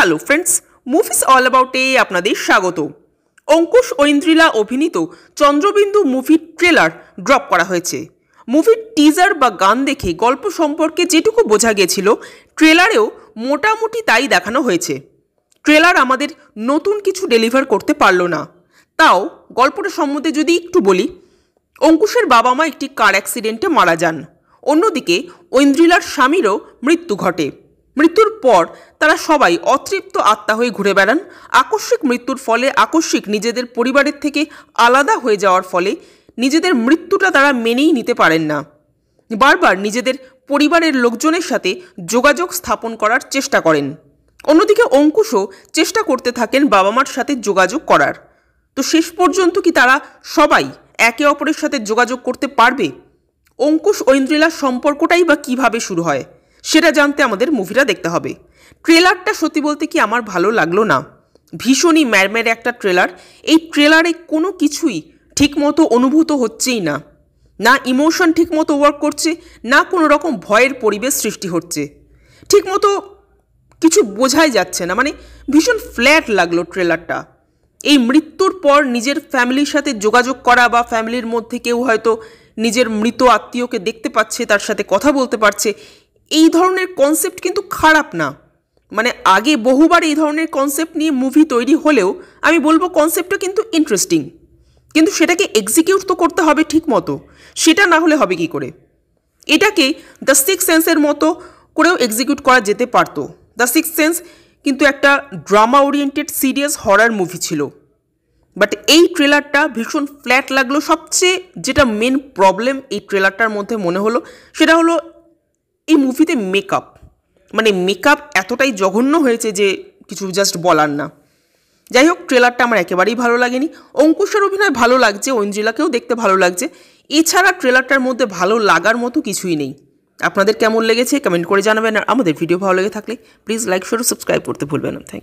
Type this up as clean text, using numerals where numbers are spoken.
Hello friends, movies all অ্যাবাউটে আপনাদের স্বাগত। অঙ্কুশ ঐন্দ্রিলা অভিনীত চন্দ্রবিন্দু মুভির ট্রেলার ড্রপ করা হয়েছে। মুভির টিজার বা গান দেখে গল্প সম্পর্কে যেটুকু বোঝা গেছিল, ট্রেলারেও মোটামুটি তাই দেখানো হয়েছে। ট্রেলার আমাদের নতুন কিছু ডেলিভার করতে পারলো না। তাও গল্পটা সম্বন্ধে যদি একটু বলি, অঙ্কুশের বাবা মা একটি কার অ্যাক্সিডেন্টে মারা যান। অন্যদিকে ঐন্দ্রিলার স্বামীরও মৃত্যু ঘটে। মৃত্যুর পর তারা সবাই অতৃপ্ত আত্মা হয়ে ঘুরে বেড়ান। আকস্মিক মৃত্যুর ফলে আকস্মিক নিজেদের পরিবারের থেকে আলাদা হয়ে যাওয়ার ফলে নিজেদের মৃত্যুটা তারা মেনেই নিতে পারেন না। বারবার নিজেদের পরিবারের লোকজনের সাথে যোগাযোগ স্থাপন করার চেষ্টা করেন। অন্যদিকে অঙ্কুশও চেষ্টা করতে থাকেন বাবা মার সাথে যোগাযোগ করার। তো শেষ পর্যন্ত কি তারা সবাই একে অপরের সাথে যোগাযোগ করতে পারবে? অঙ্কুশ ঐন্দ্রিলার সম্পর্কটাই বা কীভাবে শুরু হয়, সেটা জানতে আমাদের মুভিটা দেখতে হবে। ট্রেলারটা সত্যি বলতে কি আমার ভালো লাগলো না। ভীষণই ম্যারম্যার একটা ট্রেলার। এই ট্রেলারে কোনো কিছুই ঠিকমতো অনুভূত হচ্ছেই না। না ইমোশন ঠিকমতো ওয়ার্ক করছে, না কোনো রকম ভয়ের পরিবেশ সৃষ্টি হচ্ছে। ঠিকমতো কিছু বোঝাই যাচ্ছে না, মানে ভীষণ ফ্ল্যাট লাগলো ট্রেলারটা। এই মৃত্যুর পর নিজের ফ্যামিলির সাথে যোগাযোগ করা বা ফ্যামিলির মধ্যে কেউ হয়তো নিজের মৃত আত্মীয়কে দেখতে পাচ্ছে, তার সাথে কথা বলতে পারছে, এই ধরনের কনসেপ্ট কিন্তু খারাপ না। মানে আগে বহুবার এই ধরনের কনসেপ্ট নিয়ে মুভি তৈরি হলেও আমি বলবো কনসেপ্টটা কিন্তু ইন্টারেস্টিং, কিন্তু সেটাকে এক্সিকিউট তো করতে হবে ঠিক মতো। সেটা না হলে হবে কি করে? এটাকে দ্য সিক্স সেন্সের মতো করেও এক্সিকিউট করা যেতে পারতো। দ্য সিক্স সেন্স কিন্তু একটা ড্রামা ওরিয়েন্টেড সিরিয়াস হরার মুভি ছিল, বাট এই ট্রেলারটা ভীষণ ফ্ল্যাট লাগলো। সবচেয়ে যেটা মেন প্রবলেম এই ট্রেলারটার মধ্যে মনে হলো, সেটা হলো এই মুভিতে মেকআপ। মানে মেকআপ এতটাই জঘন্য হয়েছে যে কিছু জাস্ট বলার না। যাই হোক, ট্রেলারটা আমার একেবারেই ভালো লাগেনি। অঙ্কুশের অভিনয় ভালো লাগছে, ঐন্দ্রিলাকেও দেখতে ভালো লাগছে। এছাড়া ট্রেলারটার মধ্যে ভালো লাগার মতো কিছুই নেই। আপনাদের কেমন লেগেছে কমেন্ট করে জানাবেন। আর আমাদের ভিডিও ভালো লেগে থাকলে প্লিজ লাইক, শেয়ার ও সাবস্ক্রাইব করতে ভুলবেন না। Thank you.